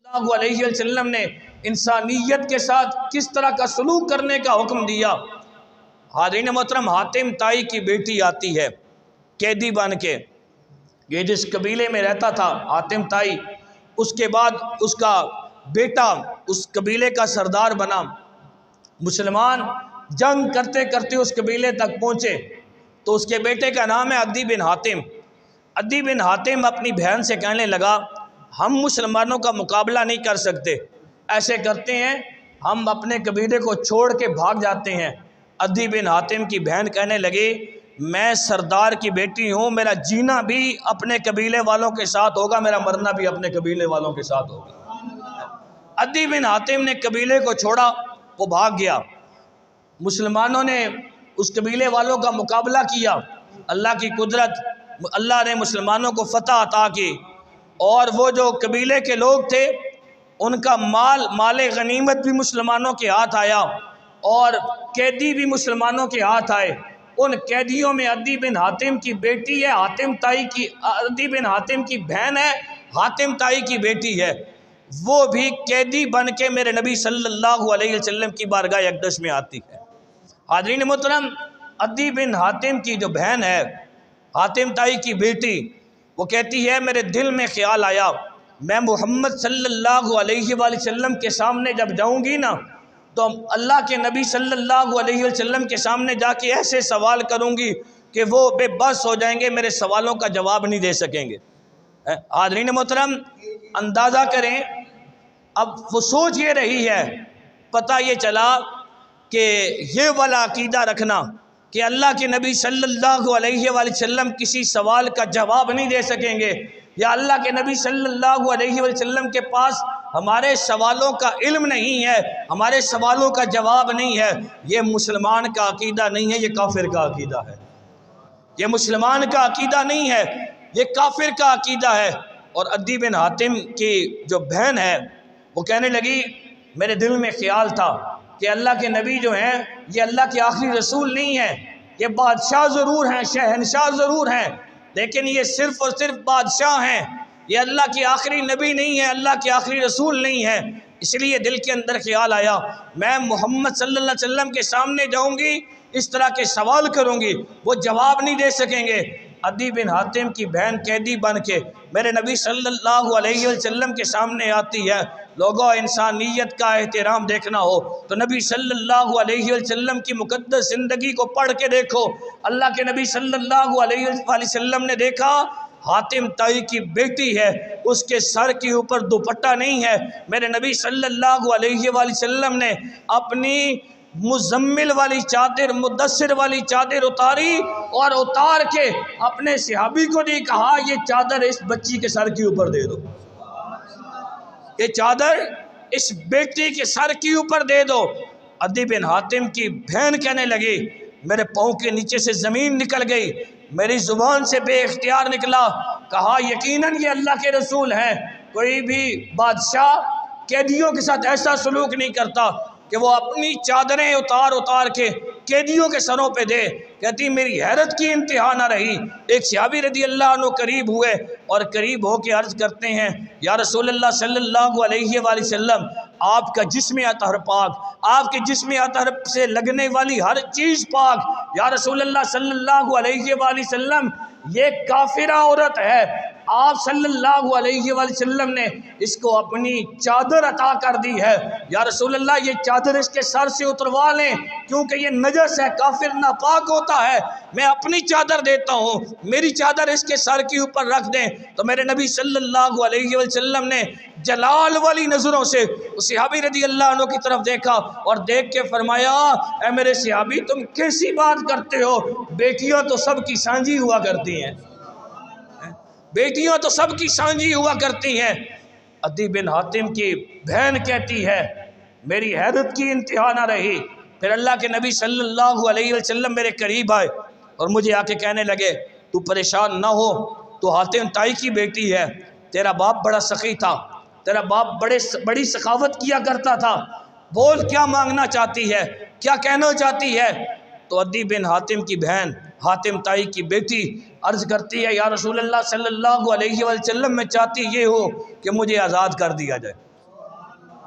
اللہ علیہ وسلم نے انسانیت کے ساتھ کس طرح کا سلوک کرنے کا حکم دیا۔ حاضرین محترم، حاتم طائی کی بیٹی آتی ہے قیدی بن کے، یہ جس قبیلے میں رہتا تھا حاتم طائی، اس کے بعد اس کا بیٹا اس قبیلے کا سردار بنا۔ مسلمان جنگ کرتے کرتے اس قبیلے تک پہنچے تو اس کے بیٹے کا نام ہے عدی بن حاتم۔ عدی بن حاتم اپنی بہن سے کہنے لگا ہم مسلمانوں کا مقابلہ نہیں کر سکتے، ایسے کرتے ہیں ہم اپنے قبیلے کو چھوڑ کے بھاگ جاتے ہیں۔ عدی بن حاتم کی بہن کہنے لگی میں سردار کی بیٹی ہوں، میرا جینا بھی اپنے قبیلے والوں کے ساتھ ہوگا، میرا مرنا بھی اپنے قبیلے والوں کے ساتھ ہوگا۔ عدی بن حاتم نے قبیلے کو چھوڑا، وہ بھاگ گیا۔ مسلمانوں نے اس قبیلے والوں کا مقابلہ کیا، اللہ کی قدرت، اللہ نے مسلمانوں کو فتح عطا کی، اور وہ جو قبیلے کے لوگ تھے ان کا مال غنیمت بھی مسلمانوں کے ہاتھ آیا، اور قیدی بھی مسلمانوں کے ہاتھ آئے۔ ان قیدیوں میں عدی بن حاتم کی بیٹی ہے، عدی بن حاتم کی بہن ہے، حاتم طائی کی بیٹی ہے، وہ بھی قیدی بن کے میرے نبی صلی اللہ علیہ وسلم کی بارگاہ اقدس میں آتی ہے۔ حاضرین محترم، عدی بن حاتم کی جو بہن ہے، حاتم طائی کی بیٹی، وہ کہتی ہے میرے دل میں خیال آیا میں محمد صلی اللہ علیہ وآلہ وسلم کے سامنے جب جاؤں گی نا تو اللہ کے نبی صلی اللہ علیہ وسلم کے سامنے جا کے ایسے سوال کروں گی کہ وہ بے بس ہو جائیں گے، میرے سوالوں کا جواب نہیں دے سکیں گے۔ حاضرین محترم، اندازہ کریں، اب وہ سوچ یہ رہی ہے، پتہ یہ چلا کہ یہ والا عقیدہ رکھنا کہ اللہ کے نبی صلی اللہ علیہ وآلہ وسلم کسی سوال کا جواب نہیں دے سکیں گے، یا اللہ کے نبی صلی اللہ علیہ وآلہ وسلم کے پاس ہمارے سوالوں کا علم نہیں ہے، ہمارے سوالوں کا جواب نہیں ہے، یہ مسلمان کا عقیدہ نہیں ہے، یہ کافر کا عقیدہ ہے۔ یہ مسلمان کا عقیدہ نہیں ہے، یہ کافر کا عقیدہ ہے۔ اور عدی بن حاتم کی جو بہن ہے وہ کہنے لگی میرے دل میں خیال تھا کہ اللہ کے نبی جو ہیں یہ اللہ کے آخری رسول نہیں ہیں، یہ بادشاہ ضرور ہیں، شہنشاہ ضرور ہیں، لیکن یہ صرف اور صرف بادشاہ ہیں، یہ اللہ کے آخری نبی نہیں ہے، اللہ کے آخری رسول نہیں ہے۔ اس لیے دل کے اندر خیال آیا میں محمد صلی اللہ علیہ وسلم کے سامنے جاؤں گی، اس طرح کے سوال کروں گی، وہ جواب نہیں دے سکیں گے۔ عدی بن حاتم کی بہن قیدی بن کے میرے نبی صلی اللہ علیہ وسلم کے سامنے آتی ہے۔ لوگوں، انسانیت کا احترام دیکھنا ہو تو نبی صلی اللہ علیہ وسلم کی مقدس زندگی کو پڑھ کے دیکھو۔ اللہ کے نبی صلی اللہ علیہ وسلم نے دیکھا حاتم طائی کی بیٹی ہے، اس کے سر کے اوپر دوپٹہ نہیں ہے، میرے نبی صلی اللہ علیہ وسلم نے اپنی مزمل والی چادر، مدثر والی چادر اتاری، اور اتار کے اپنے صحابی کو نہیں کہا یہ چادر اس بچی کے سر کے اوپر دے دو، یہ چادر اس بیٹی کے سر کے اوپر دے دو۔ عدی بن حاتم کی بہن کہنے لگی میرے پاؤں کے نیچے سے زمین نکل گئی، میری زبان سے بے اختیار نکلا، کہا یقیناً یہ اللہ کے رسول ہیں۔ کوئی بھی بادشاہ قیدیوں کے ساتھ ایسا سلوک نہیں کرتا کہ وہ اپنی چادریں اتار کے قیدیوں کے سروں پہ دے۔ کہتی میری حیرت کی انتہا نہ رہی، ایک صحابی رضی اللہ عنہ قریب ہوئے اور قریب ہو کے عرض کرتے ہیں یا رسول اللہ صلی اللہ علیہ وآلہ وسلم، آپ کا جسم اطہر پاک، آپ کے جسم اطہر سے لگنے والی ہر چیز پاک، یا رسول اللہ صلی اللہ علیہ وآلہ وسلم یہ کافرہ عورت ہے، آپ صلی اللہ علیہ وآلہ وسلم نے اس کو اپنی چادر عطا کر دی ہے، یا رسول اللہ یہ چادر اس کے سر سے اتروا لیں کیونکہ یہ نجس ہے، کافر ناپاک ہوتا ہے، میں اپنی چادر دیتا ہوں، میری چادر اس کے سر کے اوپر رکھ دیں۔ تو میرے نبی صلی اللہ علیہ وسلم نے جلال والی نظروں سے اس صحابی رضی اللہ عنہ کی طرف دیکھا اور دیکھ کے فرمایا اے میرے صحابی تم کیسی بات کرتے ہو، بیٹیاں تو سب کی سانجھی ہوا کرتی ہیں، بیٹیاں تو سب کی سانجھی ہوا کرتی ہیں۔ عدی بن حاتم کی بہن کہتی ہے میری حیرت کی انتہا نہ رہی، پھر اللہ کے نبی صلی اللہ علیہ وسلم میرے قریب آئے اور مجھے آ کے کہنے لگے تو پریشان نہ ہو، تو حاتم طائی کی بیٹی ہے، تیرا باپ بڑا سخی تھا، تیرا باپ بڑی سخاوت کیا کرتا تھا، بول کیا مانگنا چاہتی ہے، کیا کہنا چاہتی ہے؟ تو عدی بن حاتم کی بہن حاتم طائی کی بیٹی عرض کرتی ہے یا رسول اللہ صلی اللہ علیہ وسلم میں چاہتی یہ ہو کہ مجھے آزاد کر دیا جائے،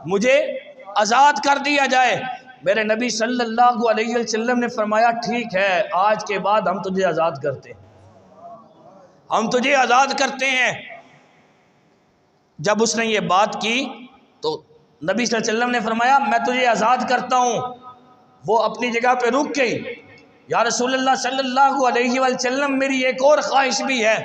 مجھے آزاد کر دیا جائے۔ میرے نبی صلی اللہ علیہ وسلم نے فرمایا ٹھیک ہے، آج کے بعد ہم تجھے آزاد کرتے ہیں، ہم تجھے آزاد کرتے ہیں۔ جب اس نے یہ بات کی تو نبی صلی اللہ علیہ وسلم نے فرمایا میں تجھے آزاد کرتا ہوں۔ وہ اپنی جگہ پہ رک گئی۔ یا رسول اللہ صلی اللہ علیہ وسلم میری ایک اور خواہش بھی ہے۔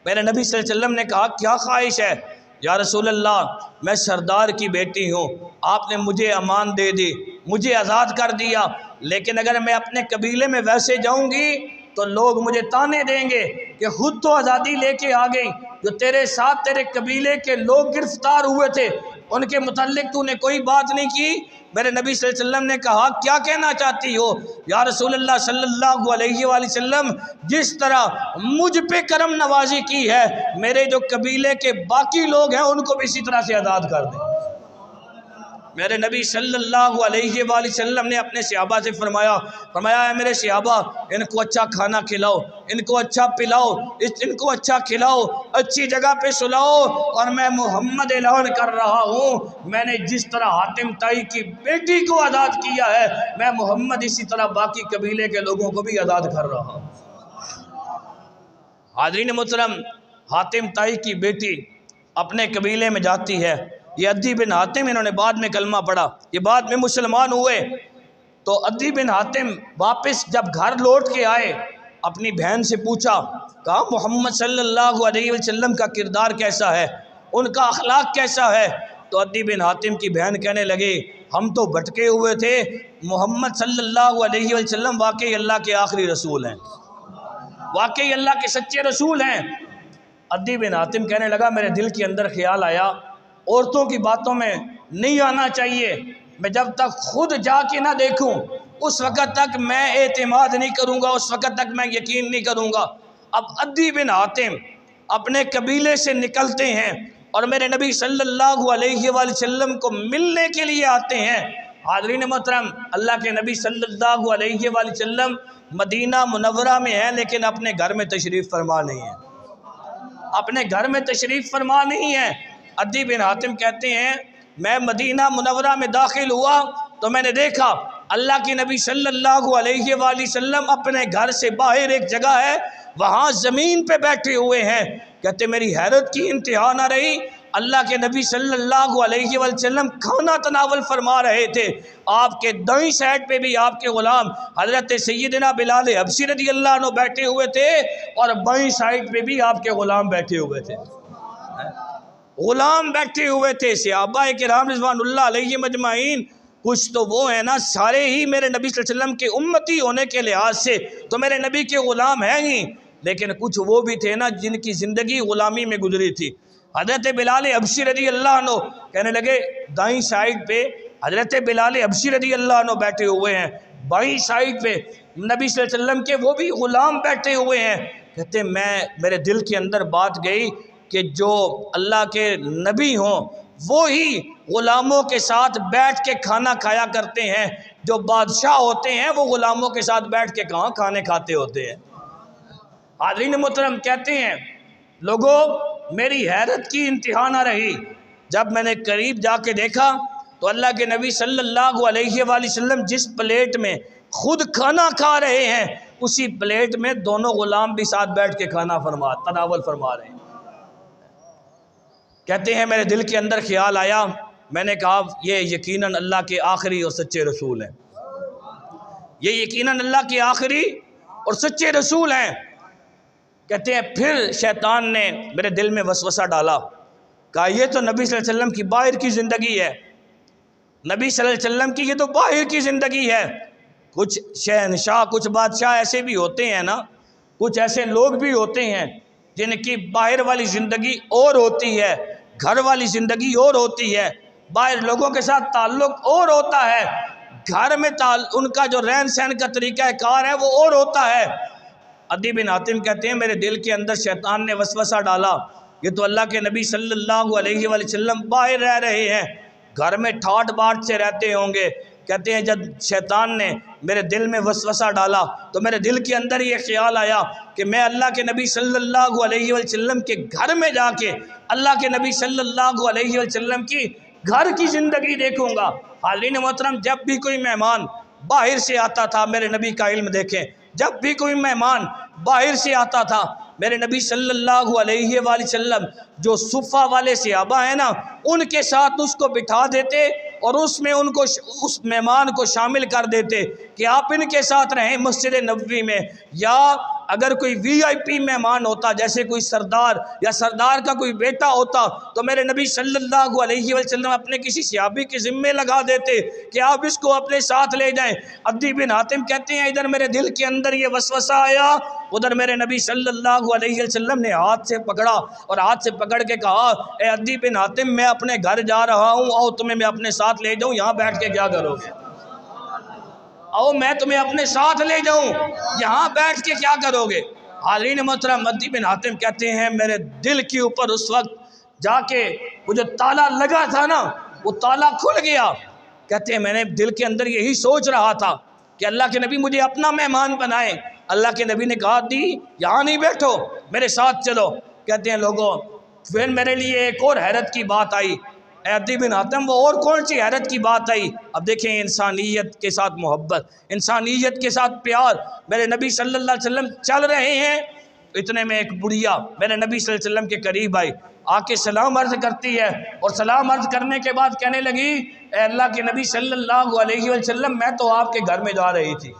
میرے نبی صلی اللہ علیہ وسلم نے کہا کیا خواہش ہے؟ یا رسول اللہ میں سردار کی بیٹی ہوں، آپ نے مجھے امان دے دی، مجھے آزاد کر دیا، لیکن اگر میں اپنے قبیلے میں ویسے جاؤں گی تو لوگ مجھے تانے دیں گے کہ خود تو آزادی لے کے آ گئی، جو تیرے ساتھ تیرے قبیلے کے لوگ گرفتار ہوئے تھے ان کے متعلق تو نے کوئی بات نہیں کی۔ میرے نبی صلی اللہ علیہ وسلم نے کہا کیا کہنا چاہتی ہو؟ یا رسول اللہ صلی اللہ علیہ وآلہ وسلم جس طرح مجھ پہ کرم نوازی کی ہے، میرے جو قبیلے کے باقی لوگ ہیں ان کو بھی اسی طرح سے آزاد کر دیں۔ میرے نبی صلی اللہ علیہ وآلہ وسلم نے اپنے صحابہ سے فرمایا اے میرے صحابہ ان کو اچھا کھانا کھلاؤ، ان کو اچھا پلاؤ، ان کو اچھا کھلاؤ، اچھی جگہ پہ سلاؤ، اور میں محمد اعلان کر رہا ہوں میں نے جس طرح حاتم طائی کی بیٹی کو آزاد کیا ہے، میں محمد اسی طرح باقی قبیلے کے لوگوں کو بھی آزاد کر رہا ہوں۔ حاضرین محترم، حاتم طائی کی بیٹی اپنے قبیلے میں جاتی ہے۔ یہ عدی بن حاتم انہوں نے بعد میں کلمہ پڑھا، یہ بعد میں مسلمان ہوئے۔ تو عدی بن حاتم واپس جب گھر لوٹ کے آئے اپنی بہن سے پوچھا، کہا محمد صلی اللہ علیہ وسلم کا کردار کیسا ہے، ان کا اخلاق کیسا ہے؟ تو عدی بن حاتم کی بہن کہنے لگے ہم تو بھٹکے ہوئے تھے، محمد صلی اللہ علیہ وسلم واقعی اللہ کے آخری رسول ہیں، واقعی اللہ کے سچے رسول ہیں۔ عدی بن حاتم کہنے لگا میرے دل کے اندر خیال آیا عورتوں کی باتوں میں نہیں آنا چاہیے، میں جب تک خود جا کے نہ دیکھوں اس وقت تک میں اعتماد نہیں کروں گا، اس وقت تک میں یقین نہیں کروں گا۔ اب عدی بن حاتم اپنے قبیلے سے نکلتے ہیں اور میرے نبی صلی اللہ علیہ وآلہ وسلم کو ملنے کے لیے آتے ہیں۔ حاضرین محترم، اللہ کے نبی صلی اللہ علیہ وآلہ وسلم مدینہ منورہ میں ہیں لیکن اپنے گھر میں تشریف فرما نہیں ہیں، اپنے گھر میں تشریف فرما نہیں ہیں۔ عدی بن حاتم کہتے ہیں میں مدینہ منورہ میں داخل ہوا تو میں نے دیکھا اللہ کے نبی صلی اللہ علیہ وآلہ وسلم اپنے گھر سے باہر ایک جگہ ہے وہاں زمین پہ بیٹھے ہوئے ہیں۔ کہتے میری حیرت کی انتہا نہ رہی، اللہ کے نبی صلی اللہ علیہ وآلہ وسلم کھانا تناول فرما رہے تھے، آپ کے دائیں سائڈ پہ بھی آپ کے غلام حضرت سیدنا بلال حبشی رضی اللہ عنہ بیٹھے ہوئے تھے اور بائیں سائڈ پہ بھی آپ کے غلام بیٹھے ہوئے تھے، غلام بیٹھے ہوئے تھے۔ صحابہ کرام رضوان اللہ علیہ مجمعین کچھ تو وہ ہیں نا سارے ہی میرے نبی صلی اللہ علیہ وسلم کے امتی ہونے کے لحاظ سے تو میرے نبی کے غلام ہیں ہی، لیکن کچھ وہ بھی تھے نا جن کی زندگی غلامی میں گزری تھی۔ حضرت بلال حبشی رضی اللہ عنہ کہنے لگے دائیں سائڈ پہ حضرت بلال حبشی رضی اللہ عنہ بیٹھے ہوئے ہیں، بائیں سائڈ پہ نبی صلی اللہ علیہ وسلم کے وہ بھی غلام بیٹھے ہوئے ہیں۔ کہتے میرے دل کے اندر بات گئی کہ جو اللہ کے نبی ہوں وہی غلاموں کے ساتھ بیٹھ کے کھانا کھایا کرتے ہیں، جو بادشاہ ہوتے ہیں وہ غلاموں کے ساتھ بیٹھ کے کہاں کھانے کھاتے ہوتے ہیں۔ حاضرین محترم کہتے ہیں لوگوں میری حیرت کی انتہا نہ رہی، جب میں نے قریب جا کے دیکھا تو اللہ کے نبی صلی اللہ علیہ وآلہ وسلم جس پلیٹ میں خود کھانا کھا رہے ہیں اسی پلیٹ میں دونوں غلام بھی ساتھ بیٹھ کے کھانا تناول فرما رہے ہیں۔ کہتے ہیں میرے دل کے اندر خیال آیا، میں نے کہا یہ یقیناً اللہ کے آخری اور سچے رسول ہیں، یہ یقیناً اللہ کے آخری اور سچے رسول ہیں۔ کہتے ہیں پھر شیطان نے میرے دل میں وسوسہ ڈالا، کہا یہ تو نبی صلی اللہ علیہ وسلم کی باہر کی زندگی ہے، نبی صلی اللہ علیہ وسلم کی یہ تو باہر کی زندگی ہے۔ کچھ شہنشاہ کچھ بادشاہ ایسے بھی ہوتے ہیں نا، کچھ ایسے لوگ بھی ہوتے ہیں جن کی باہر والی زندگی اور ہوتی ہے، گھر والی زندگی اور ہوتی ہے، باہر لوگوں کے ساتھ تعلق اور ہوتا ہے، گھر میں ان کا جو رہن سہن کا طریقہ کار ہے وہ اور ہوتا ہے۔ عدی بن حاتم کہتے ہیں میرے دل کے اندر شیطان نے وسوسہ ڈالا، یہ تو اللہ کے نبی صلی اللہ علیہ وآلہ وسلم باہر رہ رہے ہیں، گھر میں ٹھاٹ باٹ سے رہتے ہوں گے۔ کہتے ہیں جب شیطان نے میرے دل میں وسوسہ ڈالا تو میرے دل کے اندر یہ خیال آیا کہ میں اللہ کے نبی صلی اللہ علیہ وآلہ وسلم کے گھر میں جا کے اللہ کے نبی صلی اللہ علیہ وسلم کی گھر کی زندگی دیکھوں گا۔ حاضرین محترم، جب بھی کوئی مہمان باہر سے آتا تھا، میرے نبی کا علم دیکھیں، جب بھی کوئی مہمان باہر سے آتا تھا، میرے نبی صلی اللہ علیہ وآلہ وسلم جو صفہ والے صحابہ ہیں نا، ان کے ساتھ اس کو بٹھا دیتے اور اس میں ان کو اس مہمان کو شامل کر دیتے کہ آپ ان کے ساتھ رہیں مسجد نبوی میں۔ یا اگر کوئی وی آئی پی مہمان ہوتا، جیسے کوئی سردار یا سردار کا کوئی بیٹا ہوتا، تو میرے نبی صلی اللہ علیہ وسلم اپنے کسی صحابی کے ذمے لگا دیتے کہ آپ اس کو اپنے ساتھ لے جائیں۔ عدی بن حاتم کہتے ہیں ادھر میرے دل کے اندر یہ وسوسہ آیا، ادھر میرے نبی صلی اللہ علیہ وسلم نے ہاتھ سے پکڑا اور ہاتھ سے پکڑ کے کہا، اے عدی بن حاتم، میں اپنے گھر جا رہا ہوں، آؤ تمہیں میں اپنے ساتھ لے جاؤں، یہاں بیٹھ کے کیا کرو گے؟ آؤ میں تمہیں اپنے ساتھ لے جاؤں، یہاں بیٹھ کے کیا کرو گے؟ حاضرین محترم، عدی بن حاتم کہتے ہیں میرے دل کے اوپر اس وقت جا کے وہ جو تالا لگا تھا نا، وہ تالا کھل گیا۔ کہتے ہیں میں نے دل کے اندر یہی سوچ رہا تھا کہ اللہ کے نبی مجھے اپنا مہمان بنائے۔ اللہ کے نبی نے کہا، دی یہاں نہیں بیٹھو، میرے ساتھ چلو۔ کہتے ہیں لوگوں، پھر میرے لیے ایک اور حیرت کی بات آئی۔ اے عدی بن حاتم، وہ اور کون سی حیرت کی بات آئی؟ اب دیکھیں، انسانیت کے ساتھ محبت، انسانیت کے ساتھ پیار۔ میرے نبی صلی اللہ علیہ وسلم چل رہے ہیں، اتنے میں ایک بڑھیا میرے نبی صلی اللہ علیہ وسلم کے قریب آئی، آ کے سلام عرض کرتی ہے، اور سلام عرض کرنے کے بعد کہنے لگی، اے اللہ کے نبی صلی اللہ علیہ وسلم، میں تو آپ کے گھر میں جا رہی تھی،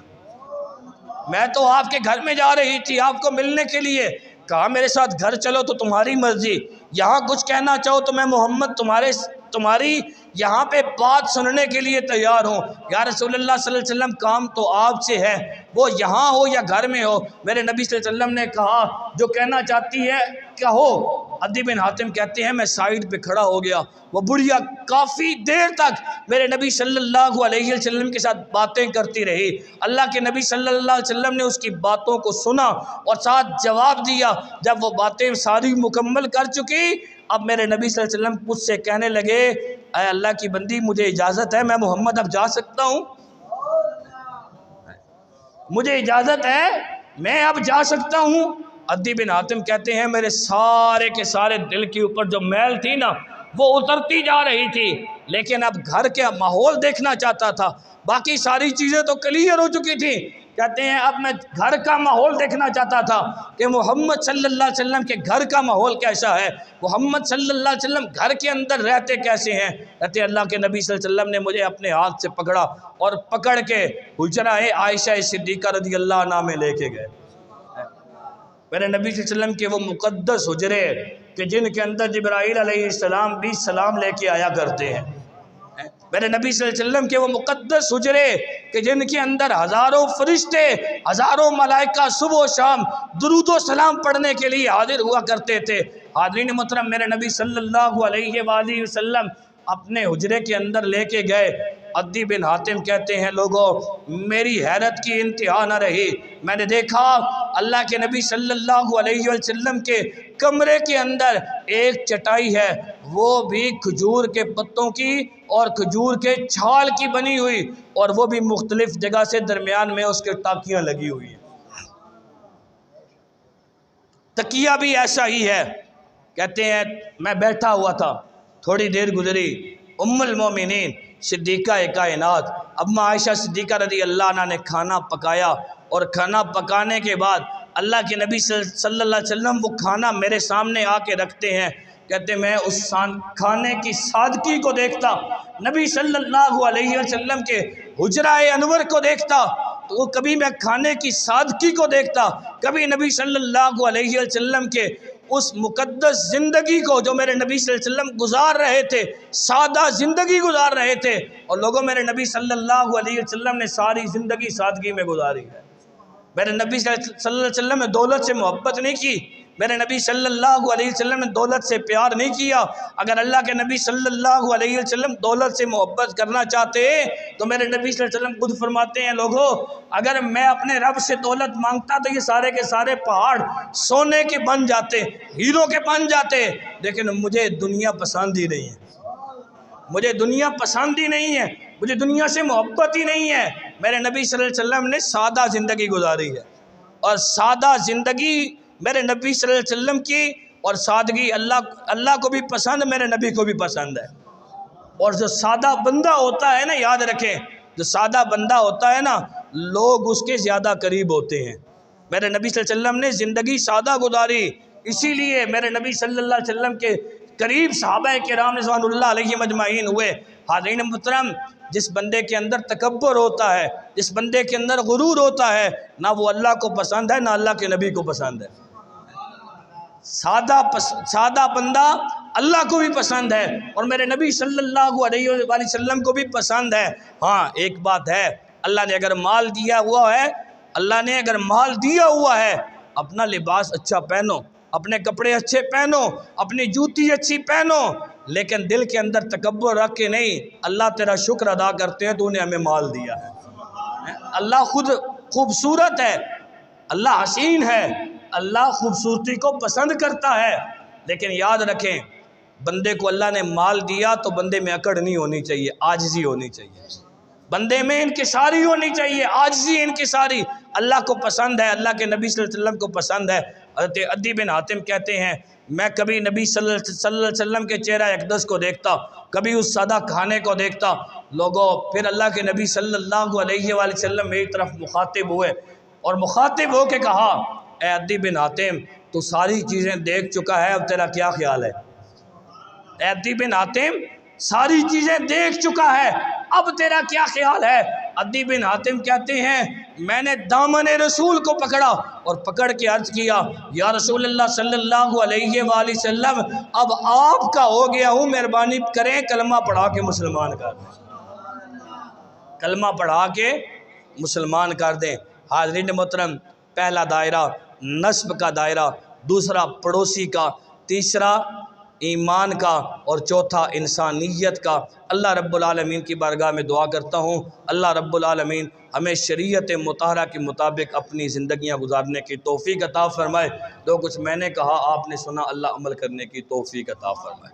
میں تو آپ کے گھر میں جا رہی تھی آپ کو ملنے کے لیے۔ کہا میرے ساتھ گھر چلو تو تمہاری مرضی، یہاں کچھ کہنا چاہو تو میں محمد تمہاری یہاں پہ بات سننے کے لیے تیار ہوں۔ یا رسول اللہ صلی اللہ علیہ وسلم، کام تو آپ سے ہے، وہ یہاں ہو یا گھر میں ہو۔ میرے نبی صلی اللہ علیہ وسلم نے کہا، جو کہنا چاہتی ہے کہو۔ عدی بن حاتم کہتے ہیں میں سائیڈ پہ کھڑا ہو گیا، وہ بڑھیا کافی دیر تک میرے نبی صلی اللہ علیہ وسلم کے ساتھ باتیں کرتی رہی۔ اللہ کے نبی صلی اللہ علیہ وسلم نے اس کی باتوں کو سنا اور ساتھ جواب دیا۔ جب وہ باتیں ساری مکمل کر چکی، اب میرے نبی صلی اللہ علیہ وسلم مجھ سے کہنے لگے، اے اللہ کی بندی، مجھے اجازت ہے، میں محمد اب جا سکتا ہوں؟ مجھے اجازت ہے، میں اب جا سکتا ہوں؟ عدی بن حاتم کہتے ہیں میرے سارے کے سارے دل کے اوپر جو میل تھی نا، وہ اترتی جا رہی تھی، لیکن اب گھر کے ماحول دیکھنا چاہتا تھا، باقی ساری چیزیں تو کلیئر ہو چکی تھی۔ کہتے ہیں اب میں گھر کا ماحول دیکھنا چاہتا تھا کہ محمد صلی اللہ علیہ وسلم کے گھر کا ماحول کیسا ہے، محمد صلی اللہ علیہ وسلم گھر کے اندر رہتے کیسے ہیں۔ کہتے ہیں اللہ کے نبی صلی اللہ علیہ وسلم نے مجھے اپنے ہاتھ سے پکڑا اور پکڑ کے حجرہ عائشہ صدیقہ رضی اللہ عنہا میں لے کے گئے۔ میرے نبی صلی اللہ علیہ وسلم کے وہ مقدس حجرے کہ جن کے اندر جبرائیل علیہ السلام بھی سلام لے کے آیا کرتے ہیں، میرے نبی صلی اللہ علیہ وسلم کے وہ مقدس حجرے کہ جن کے اندر ہزاروں فرشتے، ہزاروں ملائکہ صبح و شام درود و سلام پڑھنے کے لیے حاضر ہوا کرتے تھے۔ حاضرین محترم، میرے نبی صلی اللہ علیہ وآلہ وسلم اپنے حجرے کے اندر لے کے گئے۔ عدی بن حاتم کہتے ہیں لوگوں، میری حیرت کی انتہا نہ رہی، میں نے دیکھا اللہ کے نبی صلی اللہ علیہ وسلم کے کمرے کے اندر ایک چٹائی ہے، وہ بھی کھجور کے پتوں کی اور کھجور کے چھال کی بنی ہوئی، اور وہ بھی مختلف جگہ سے درمیان میں اس کے ٹاکیاں لگی ہوئی ہیں۔ تکیہ بھی ایسا ہی ہے۔ کہتے ہیں میں بیٹھا ہوا تھا، تھوڑی دیر گزری، ام المومنین صدیقہ کائنات اما عائشہ صدیقہ رضی اللہ عنہ نے کھانا پکایا، اور کھانا پکانے کے بعد اللہ کے نبی صلی اللہ علیہ وسلم وہ کھانا میرے سامنے آ کے رکھتے ہیں۔ کہتے میں اس کھانے کی سادگی کو دیکھتا، نبی صلی اللہ علیہ وسلم کے حجرہ انور کو دیکھتا، تو وہ کبھی میں کھانے کی سادگی کو دیکھتا، کبھی نبی صلی اللہ علیہ وسلم کے اس مقدس زندگی کو جو میرے نبی صلی اللہ علیہ وسلم گزار رہے تھے، سادہ زندگی گزار رہے تھے، اور لوگوں میرے نبی صلی اللہ علیہ وسلم نے ساری زندگی سادگی میں گزاری ہے۔ میرے نبی صلی اللہ علیہ وسلم نے دولت سے محبت نہیں کی، میرے نبی صلی اللہ علیہ وسلم نے دولت سے پیار نہیں کیا۔ اگر اللہ کے نبی صلی اللہ علیہ وسلم دولت سے محبت کرنا چاہتے تو میرے نبی صلی اللہ علیہ وسلم خود فرماتے ہیں لوگوں، اگر میں اپنے رب سے دولت مانگتا تو یہ سارے کے سارے پہاڑ سونے کے بن جاتے، ہیروں کے بن جاتے، لیکن مجھے دنیا پسند ہی نہیں ہے، مجھے دنیا پسند ہی نہیں ہے، مجھے دنیا سے محبت ہی نہیں ہے۔ میرے نبی صلی اللہ علیہ وسلم نے سادہ زندگی گزاری ہے، اور سادہ زندگی میرے نبی صلی اللہ علیہ وسلم کی اور سادگی اللہ کو بھی پسند، میرے نبی کو بھی پسند ہے۔ اور جو سادہ بندہ ہوتا ہے نا، یاد رکھیں، جو سادہ بندہ ہوتا ہے نا، لوگ اس کے زیادہ قریب ہوتے ہیں۔ میرے نبی صلی اللہ علیہ وسلم نے زندگی سادہ گزاری، اسی لیے میرے نبی صلی اللہ علیہ وسلم کے قریب صحابہ کرام رضوان اللہ علیہ مجمعین ہوئے۔ حاضرین محترم، جس بندے کے اندر تکبر ہوتا ہے، جس بندے کے اندر غرور ہوتا ہے، نہ وہ اللہ کو پسند ہے، نہ اللہ کے نبی کو پسند ہے۔ سادہ بندہ اللہ کو بھی پسند ہے اور میرے نبی صلی اللہ علیہ وآلہ وسلم کو بھی پسند ہے۔ ہاں ایک بات ہے، اللہ نے اگر مال دیا ہوا ہے، اپنا لباس اچھا پہنو، اپنے کپڑے اچھے پہنو، اپنی جوتی اچھی پہنو، لیکن دل کے اندر تکبر رکھ کے نہیں۔ اللہ تیرا شکر ادا کرتے ہیں تو نے ہمیں مال دیا ہے۔ اللہ خود خوبصورت ہے، اللہ حسین ہے، اللہ خوبصورتی کو پسند کرتا ہے، لیکن یاد رکھیں بندے کو اللہ نے مال دیا تو بندے میں اکڑ نہیں ہونی چاہیے، عاجزی ہونی چاہیے، بندے میں انکساری ہونی چاہیے، عاجزی انکساری۔ اللہ کو پسند ہے، اللہ کے نبی صلی اللہ علیہ وسلم کو پسند ہے۔ حضرت عدی بن حاتم کہتے ہیں، میں کبھی نبی صلی اللہ علیہ وسلم کے چہرہ اقدس کو دیکھتا، کبھی اس سادہ کھانے کو دیکھتا۔ لوگوں، پھر اللہ کے نبی صلی اللہ علیہ وآلہ وسلم میری طرف مخاطب ہوئے اور مخاطب ہو کے کہا، اے عدی بن حاتم، تو ساری چیزیں دیکھ چکا ہے، اب تیرا کیا خیال ہے؟ اے عدی بن حاتم، ساری چیزیں دیکھ چکا ہے، اب تیرا کیا خیال ہے؟ عدی بن حاتم کہتے ہیں، میں نے دامن رسول کو پکڑا اور پکڑ کے عرض کیا، یا رسول اللہ صلی اللہ علیہ وآلہ وسلم، اب آپ کا ہو گیا ہوں، مہربانی کریں کلمہ پڑھا کے مسلمان کر دیں، کلمہ پڑھا کے مسلمان کر دیں۔ حاضرین محترم، پہلا دائرہ نسب کا دائرہ، دوسرا پڑوسی کا، تیسرا ایمان کا، اور چوتھا انسانیت کا۔ اللہ رب العالمین کی بارگاہ میں دعا کرتا ہوں، اللہ رب العالمین ہمیں شریعت مطہرہ کے مطابق اپنی زندگیاں گزارنے کی توفیق عطا فرمائے۔ جو کچھ میں نے کہا آپ نے سنا، اللہ عمل کرنے کی توفیق عطا فرمائے۔